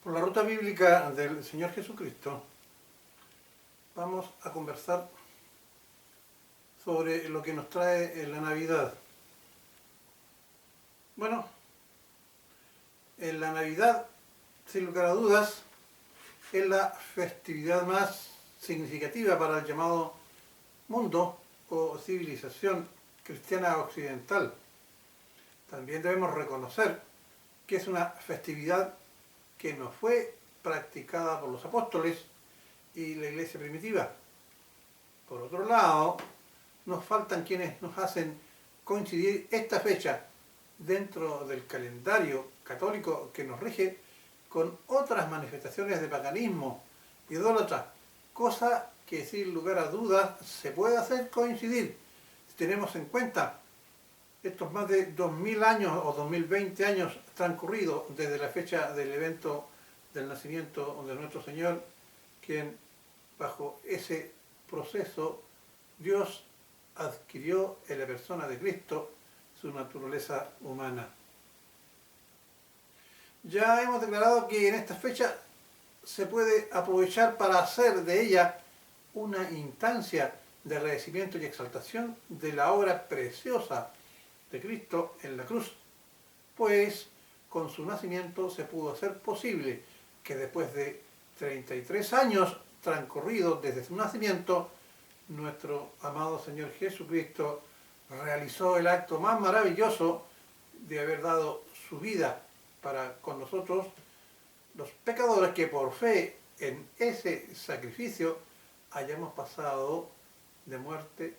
Por la ruta bíblica del Señor Jesucristo, vamos a conversar sobre lo que nos trae en la Navidad. Bueno, en la Navidad, sin lugar a dudas, es la festividad más significativa para el llamado mundo o civilización cristiana occidental. También debemos reconocer que es una festividad que no fue practicada por los apóstoles y la iglesia primitiva. Por otro lado, nos faltan quienes nos hacen coincidir esta fecha dentro del calendario católico que nos rige con otras manifestaciones de paganismo idólatra, cosa que sin lugar a dudas se puede hacer coincidir si tenemos en cuenta estos más de 2000 años o 2020 años transcurridos desde la fecha del evento del nacimiento de nuestro Señor, quien bajo ese proceso Dios adquirió en la persona de Cristo su naturaleza humana. Ya hemos declarado que en esta fecha se puede aprovechar para hacer de ella una instancia de agradecimiento y exaltación de la obra preciosa de Cristo en la cruz, pues con su nacimiento se pudo hacer posible que después de 33 años transcurridos desde su nacimiento, nuestro amado Señor Jesucristo realizó el acto más maravilloso de haber dado su vida para con nosotros, los pecadores, que por fe en ese sacrificio hayamos pasado de muerte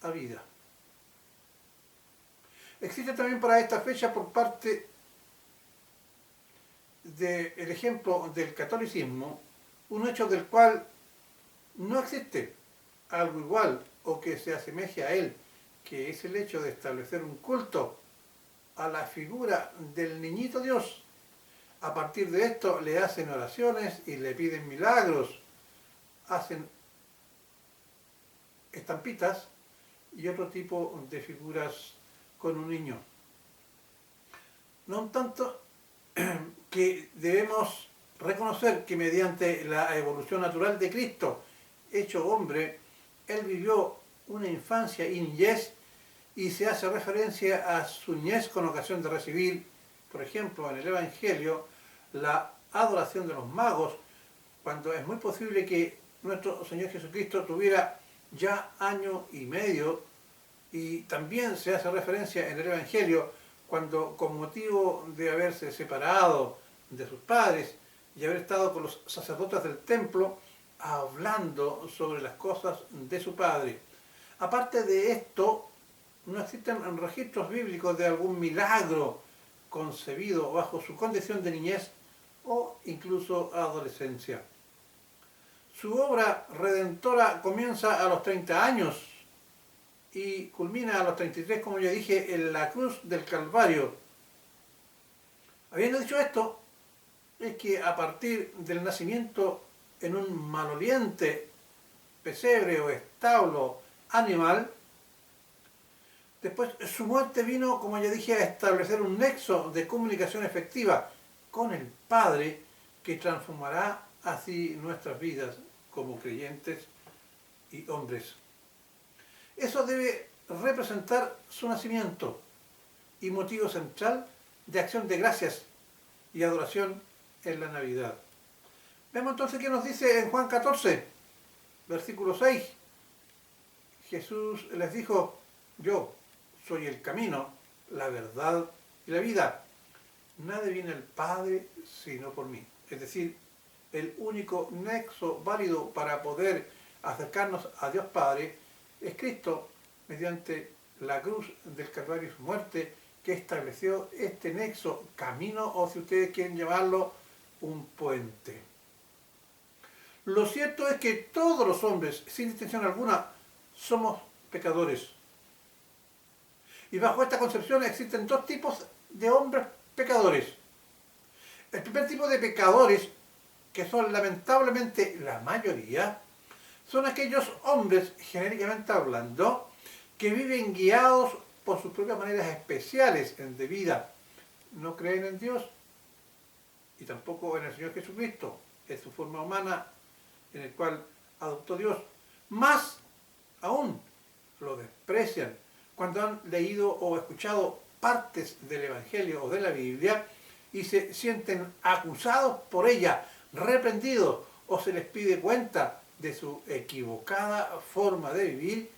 a vida. Existe también para esta fecha, por parte del ejemplo del catolicismo, un hecho del cual no existe algo igual o que se asemeje a él, que es el hecho de establecer un culto a la figura del niñito Dios. A partir de esto le hacen oraciones y le piden milagros, hacen estampitas y otro tipo de figuras con un niño. No un tanto que debemos reconocer que mediante la evolución natural de Cristo, hecho hombre, Él vivió una infancia y niñez, y se hace referencia a su niñez con ocasión de recibir, por ejemplo, en el Evangelio, la adoración de los magos, cuando es muy posible que nuestro Señor Jesucristo tuviera ya año y medio, y también se hace referencia en el Evangelio cuando, con motivo de haberse separado de sus padres y haber estado con los sacerdotes del templo, hablando sobre las cosas de su padre. Aparte de esto, no existen registros bíblicos de algún milagro concebido bajo su condición de niñez o incluso adolescencia. Su obra redentora comienza a los 30 años y culmina a los 33, como ya dije, en la cruz del Calvario. Habiendo dicho esto, es que a partir del nacimiento en un maloliente pesebre o establo animal, después su muerte vino, como ya dije, a establecer un nexo de comunicación efectiva con el Padre, que transformará así nuestras vidas como creyentes y hombres. Eso debe representar su nacimiento y motivo central de acción de gracias y adoración en la Navidad. Vemos entonces qué nos dice en Juan 14, versículo 6. Jesús les dijo: yo soy el camino, la verdad y la vida. Nadie viene al Padre sino por mí. Es decir, el único nexo válido para poder acercarnos a Dios Padre es Cristo, mediante la cruz del Calvario y su muerte, que estableció este nexo, camino, o si ustedes quieren llamarlo, un puente. Lo cierto es que todos los hombres, sin distinción alguna, somos pecadores. Y bajo esta concepción existen dos tipos de hombres pecadores. El primer tipo de pecadores, que son lamentablemente la mayoría, son aquellos hombres, genéricamente hablando, que viven guiados por sus propias maneras especiales de vida. No creen en Dios y tampoco en el Señor Jesucristo, en su forma humana, en el cual adoptó Dios. Más aún lo desprecian cuando han leído o escuchado partes del Evangelio o de la Biblia y se sienten acusados por ella, reprendidos, o se les pide cuenta de su equivocada forma de vivir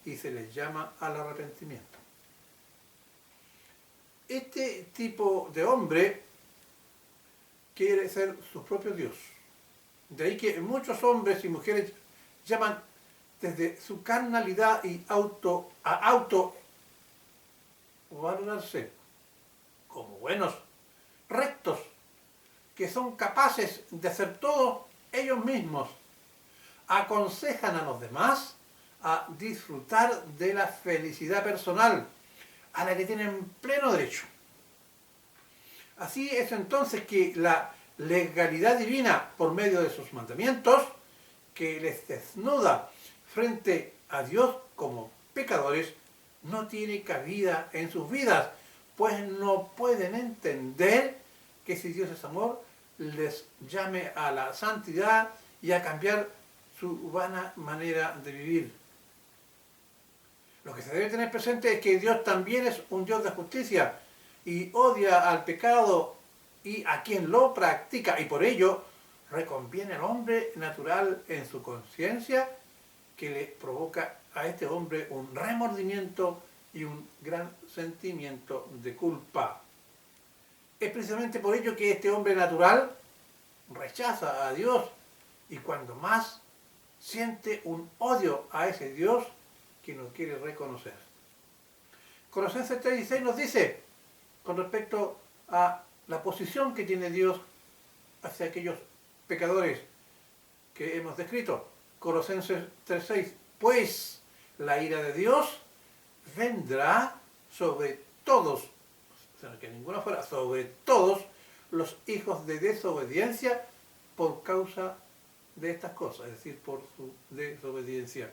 y se les llama al arrepentimiento. Este tipo de hombre quiere ser su propio Dios. De ahí que muchos hombres y mujeres llaman desde su carnalidad y valorarse como buenos, rectos, que son capaces de hacer todo ellos mismos. Aconsejan a los demás a disfrutar de la felicidad personal, a la que tienen pleno derecho. Así es entonces que la legalidad divina, por medio de sus mandamientos, que les desnuda frente a Dios como pecadores, no tiene cabida en sus vidas, pues no pueden entender que si Dios es amor, les llame a la santidad y a cambiar su vana manera de vivir. Lo que se debe tener presente es que Dios también es un Dios de justicia y odia al pecado y a quien lo practica, y por ello reconviene al hombre natural en su conciencia, que le provoca a este hombre un remordimiento y un gran sentimiento de culpa. Es precisamente por ello que este hombre natural rechaza a Dios y cuando más siente un odio a ese Dios que no quiere reconocer. Colosenses 3:16 nos dice, con respecto a la posición que tiene Dios hacia aquellos pecadores que hemos descrito, Colosenses 3:6, pues la ira de Dios vendrá sobre todos, o sea, que ninguno fuera, sobre todos los hijos de desobediencia por causa de estas cosas, es decir, por su desobediencia.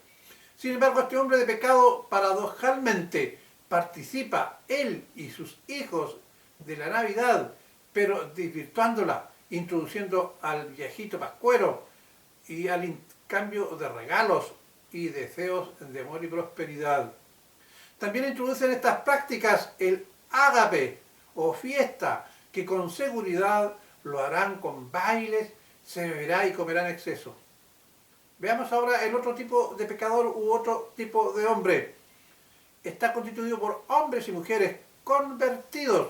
Sin embargo, este hombre de pecado paradojalmente participa él y sus hijos de la Navidad, pero desvirtuándola, introduciendo al viejito pascuero y al cambio de regalos y deseos de amor y prosperidad. También introducen estas prácticas el ágape o fiesta, que con seguridad lo harán con bailes, se beberá y comerá en exceso. Veamos ahora el otro tipo de pecador u otro tipo de hombre. Está constituido por hombres y mujeres convertidos.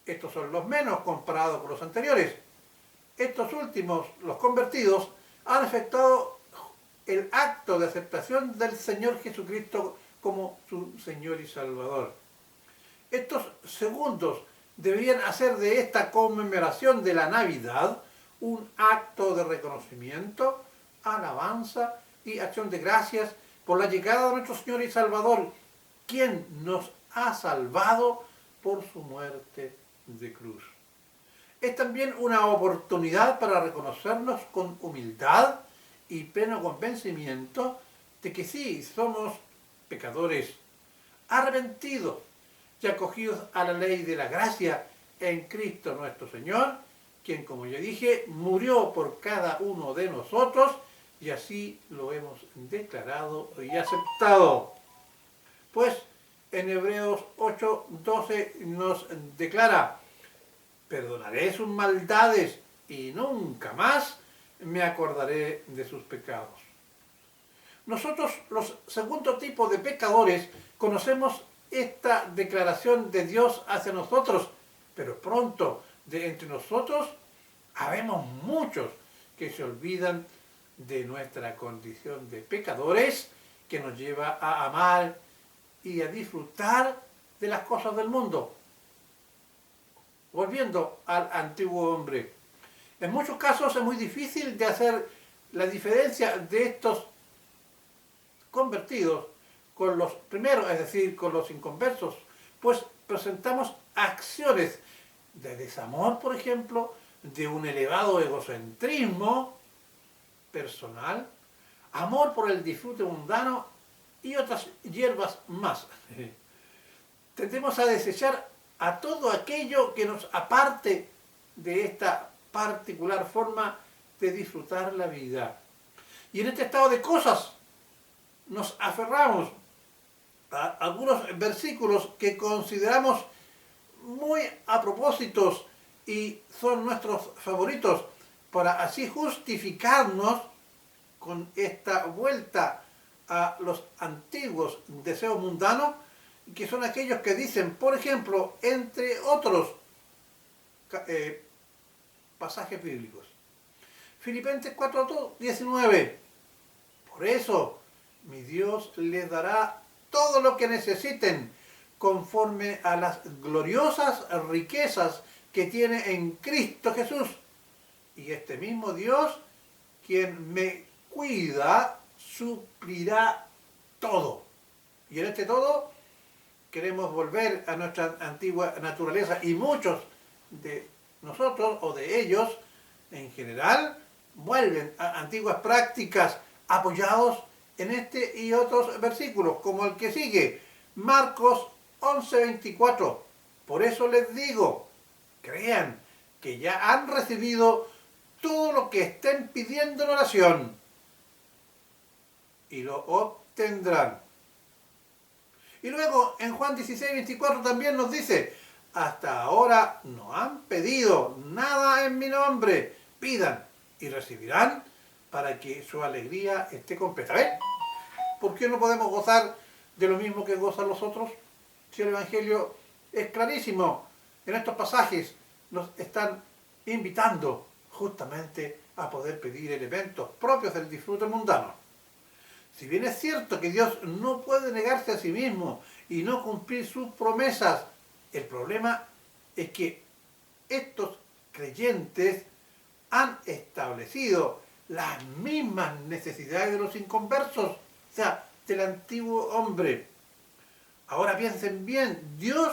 Estos son los menos comparados con los anteriores. Estos últimos, los convertidos, han efectuado el acto de aceptación del Señor Jesucristo como su Señor y Salvador. Estos segundos deberían hacer de esta conmemoración de la Navidad un acto de reconocimiento, alabanza y acción de gracias por la llegada de nuestro Señor y Salvador, quien nos ha salvado por su muerte de cruz. Es también una oportunidad para reconocernos con humildad y pleno convencimiento de que sí, somos pecadores, arrepentidos y acogidos a la ley de la gracia en Cristo nuestro Señor, quien, como ya dije, murió por cada uno de nosotros y así lo hemos declarado y aceptado. Pues en Hebreos 8:12 nos declara, perdonaré sus maldades y nunca más me acordaré de sus pecados. Nosotros, los segundo tipo de pecadores, conocemos esta declaración de Dios hacia nosotros, pero pronto de entre nosotros habemos muchos que se olvidan de nuestra condición de pecadores, que nos lleva a amar y a disfrutar de las cosas del mundo. Volviendo al antiguo hombre, en muchos casos es muy difícil de hacer la diferencia de estos convertidos con los primeros, es decir, con los inconversos, pues presentamos acciones de desamor, por ejemplo, de un elevado egocentrismo personal, amor por el disfrute mundano y otras hierbas más. Tendemos a desechar a todo aquello que nos aparte de esta particular forma de disfrutar la vida. Y en este estado de cosas nos aferramos a algunos versículos que consideramos muy a propósitos y son nuestros favoritos para así justificarnos con esta vuelta a los antiguos deseos mundanos, que son aquellos que dicen, por ejemplo, entre otros pasajes bíblicos. Filipenses 4:19. Por eso mi Dios les dará todo lo que necesiten conforme a las gloriosas riquezas que tiene en Cristo Jesús. Y este mismo Dios, quien me cuida, suplirá todo. Y en este todo queremos volver a nuestra antigua naturaleza, y muchos de nosotros o de ellos en general vuelven a antiguas prácticas apoyados en este y otros versículos, como el que sigue, Marcos 11:24. Por eso les digo, crean que ya han recibido todo lo que estén pidiendo en oración y lo obtendrán. Y luego en Juan 16:24 también nos dice, hasta ahora no han pedido nada en mi nombre, pidan y recibirán para que su alegría esté completa. ¿Ven? ¿Por qué no podemos gozar de lo mismo que gozan los otros? Si el Evangelio es clarísimo, en estos pasajes nos están invitando justamente a poder pedir elementos propios del disfrute mundano. Si bien es cierto que Dios no puede negarse a sí mismo y no cumplir sus promesas, el problema es que estos creyentes han establecido las mismas necesidades de los inconversos, o sea, del antiguo hombre. Ahora piensen bien, Dios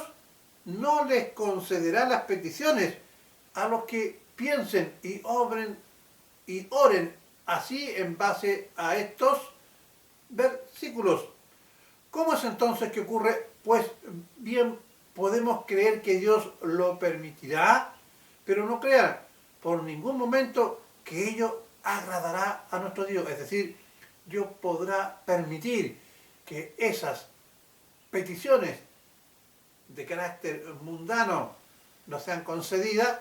no les concederá las peticiones a los que piensen y oren así en base a estos versículos. ¿Cómo es entonces que ocurre? Pues bien, podemos creer que Dios lo permitirá, pero no crean por ningún momento que ello agradará a nuestro Dios. Es decir, Dios podrá permitir que esas peticiones de carácter mundano no sean concedidas,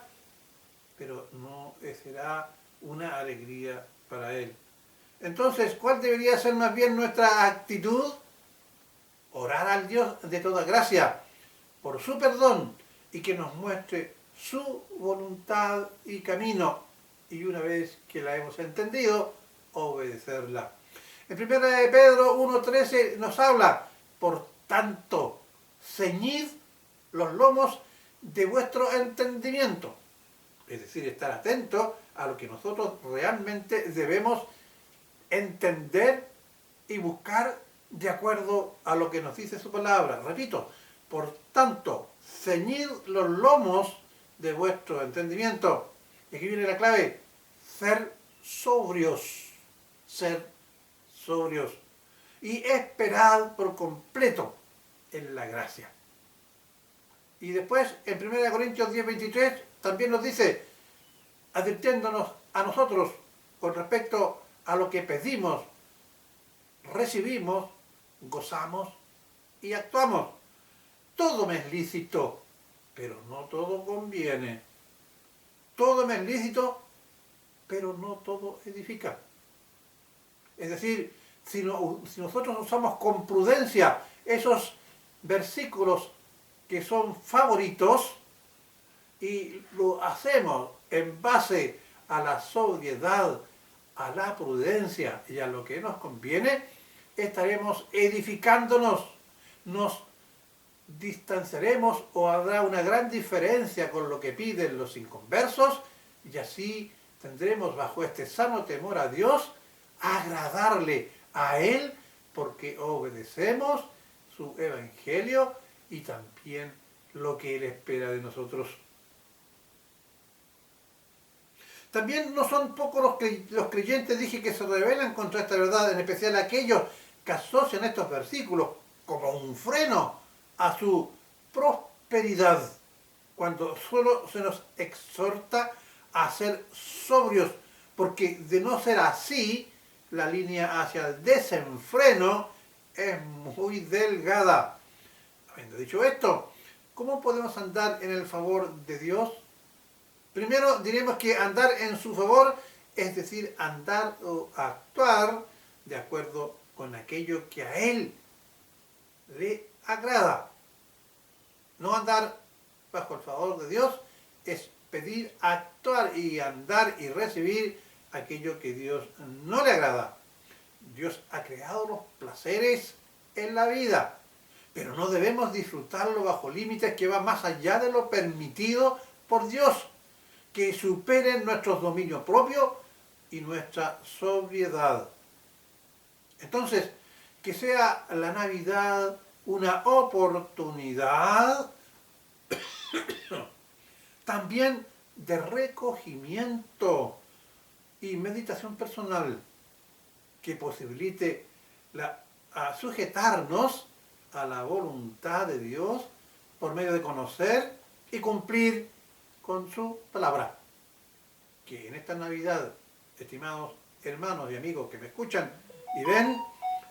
pero no será una alegría para Él. Entonces, ¿cuál debería ser más bien nuestra actitud? Orar al Dios de toda gracia por su perdón y que nos muestre su voluntad y camino, y una vez que la hemos entendido, obedecerla. En 1 Pedro 1:13 nos habla, por tanto, ceñid los lomos de vuestro entendimiento. Es decir, estar atentos a lo que nosotros realmente debemos entender y buscar de acuerdo a lo que nos dice su palabra. Repito, por tanto, ceñid los lomos de vuestro entendimiento. Y aquí viene la clave, ser sobrios, y esperad por completo en la gracia. Y después, en 1 Corintios 10:23, también nos dice, advirtiéndonos a nosotros con respecto a lo que pedimos, recibimos, gozamos y actuamos. Todo me es lícito, pero no todo conviene. Todo me es lícito, pero no todo edifica. Es decir, si nosotros usamos con prudencia esos versículos que son favoritos y lo hacemos en base a la sobriedad, a la prudencia y a lo que nos conviene, estaremos edificándonos, nos distanciaremos o habrá una gran diferencia con lo que piden los inconversos, y así tendremos bajo este sano temor a Dios agradarle a Él, porque obedecemos su evangelio y también lo que Él espera de nosotros. También no son pocos los creyentes, dije, que se rebelan contra esta verdad, en especial aquellos que asocian estos versículos como un freno a su prosperidad. cuando solo se nos exhorta a ser sobrios, porque de no ser así, la línea hacia el desenfreno es muy delgada. Habiendo dicho esto, ¿cómo podemos andar en el favor de Dios? Primero diremos que andar en su favor, es decir, andar o actuar de acuerdo con aquello que a Él le agrada. No andar bajo el favor de Dios es pedir, actuar y andar y recibir aquello que Dios no le agrada. Dios ha creado los placeres en la vida, pero no debemos disfrutarlo bajo límites que van más allá de lo permitido por Dios, que superen nuestros dominios propios y nuestra sobriedad. Entonces, que sea la Navidad una oportunidad también de recogimiento y meditación personal que posibilite a sujetarnos a la voluntad de Dios por medio de conocer y cumplir con su palabra. Que en esta Navidad, estimados hermanos y amigos que me escuchan y ven,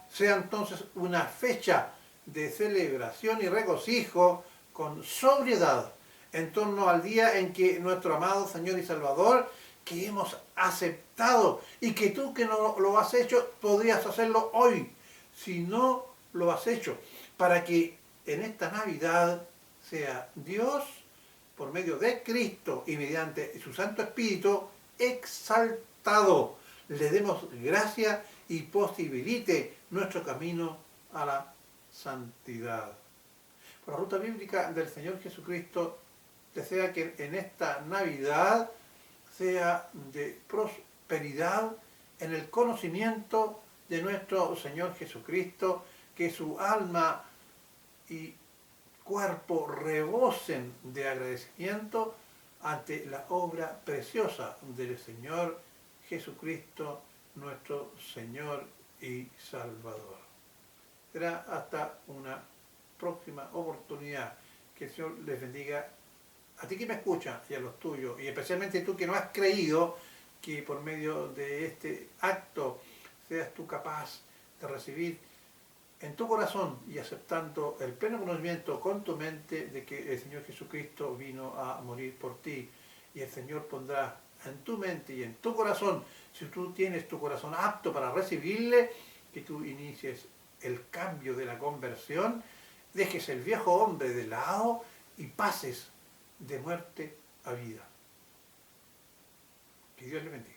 sea entonces una fecha de celebración y regocijo con sobriedad en torno al día en que nuestro amado Señor y Salvador, que hemos aceptado y que tú que no lo has hecho, podrías hacerlo hoy, si no lo has hecho, para que en esta Navidad sea Dios, por medio de Cristo y mediante su Santo Espíritu, exaltado, le demos gracia y posibilite nuestro camino a la santidad. Por la ruta bíblica del Señor Jesucristo, desea que en esta Navidad sea de prosperidad en el conocimiento de nuestro Señor Jesucristo, que su alma y cuerpo rebosen de agradecimiento ante la obra preciosa del Señor Jesucristo, nuestro Señor y Salvador. Será hasta una próxima oportunidad. Que el Señor les bendiga a ti que me escuchas y a los tuyos, y especialmente tú que no has creído, que por medio de este acto seas tú capaz de recibir en tu corazón y aceptando el pleno conocimiento con tu mente de que el Señor Jesucristo vino a morir por ti, y el Señor pondrá en tu mente y en tu corazón, si tú tienes tu corazón apto para recibirle, que tú inicies el cambio de la conversión, dejes el viejo hombre de lado y pases de muerte a vida. Que Dios le bendiga.